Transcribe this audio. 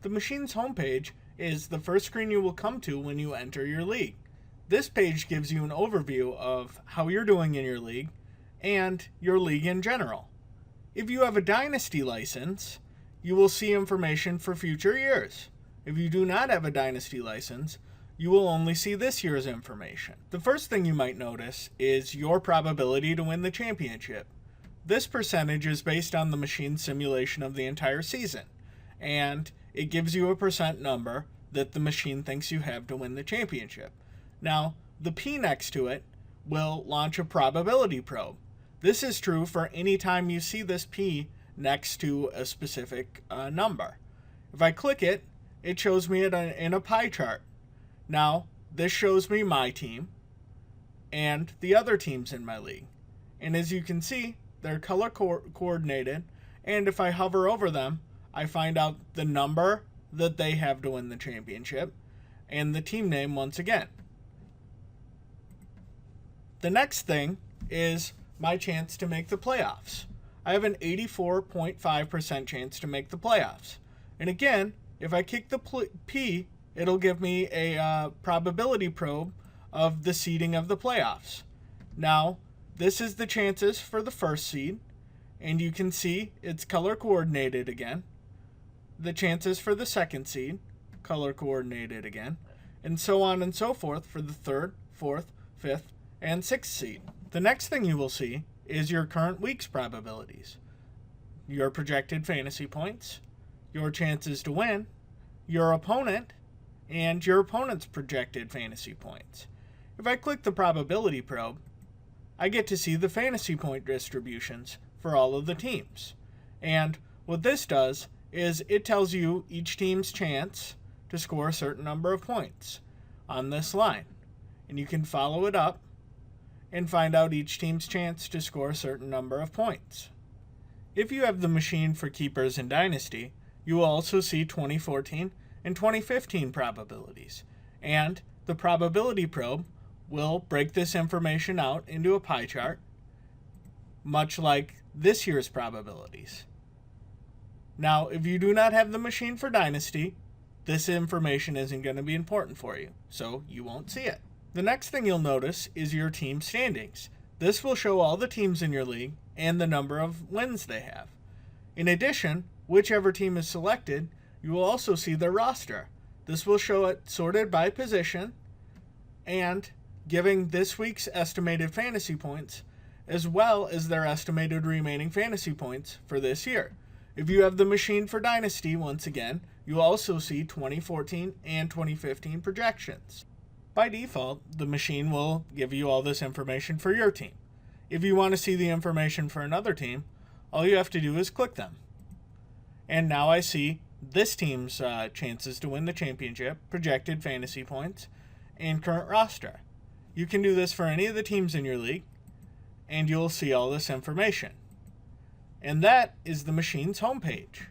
The machine's homepage is the first screen you will come to when you enter your league. This page gives you an overview of how you're doing in your league and your league in general. If you have a Dynasty license, you will see information for future years. If you do not have a Dynasty license, you will only see this year's information. The first thing you might notice is your probability to win the championship. This percentage is based on the machine simulation of the entire season, and it gives you a percent number that the machine thinks you have to win the championship. Now, the P next to it will launch a probability probe. This is true for any time you see this P next to a specific number. If I click it, it shows me it in a pie chart. Now, this shows me my team and the other teams in my league. And as you can see, they're color coordinated, and if I hover over them, I find out the number that they have to win the championship and the team name once again. The next thing is my chance to make the playoffs. I have an 84.5% chance to make the playoffs. And again, if I kick the P, it'll give me a probability probe of the seeding of the playoffs. Now, this is the chances for the first seed, and you can see it's color coordinated again. The chances for the second seed, color coordinated again, and so on and so forth for the third, fourth, fifth, and sixth seed. The next thing you will see is your current week's probabilities, your projected fantasy points, your chances to win, your opponent, and your opponent's projected fantasy points. If I click the probability probe, I get to see the fantasy point distributions for all of the teams. And what this does is it tells you each team's chance to score a certain number of points on this line. And you can follow it up and find out each team's chance to score a certain number of points. If you have the machine for Keepers in Dynasty, you will also see 2014 and 2015 probabilities. And the probability probe will break this information out into a pie chart, much like this year's probabilities. Now, if you do not have the machine for Dynasty, this information isn't going to be important for you, so you won't see it. The next thing you'll notice is your team standings. This will show all the teams in your league and the number of wins they have. In addition, whichever team is selected, you will also see their roster. This will show it sorted by position and giving this week's estimated fantasy points, as well as their estimated remaining fantasy points for this year. If you have the machine for Dynasty, once again, you will also see 2014 and 2015 projections. By default, the machine will give you all this information for your team. If you want to see the information for another team, all you have to do is click them. And now I see this team's chances to win the championship, projected fantasy points, and current roster. You can do this for any of the teams in your league, and you'll see all this information. And that is the machine's homepage.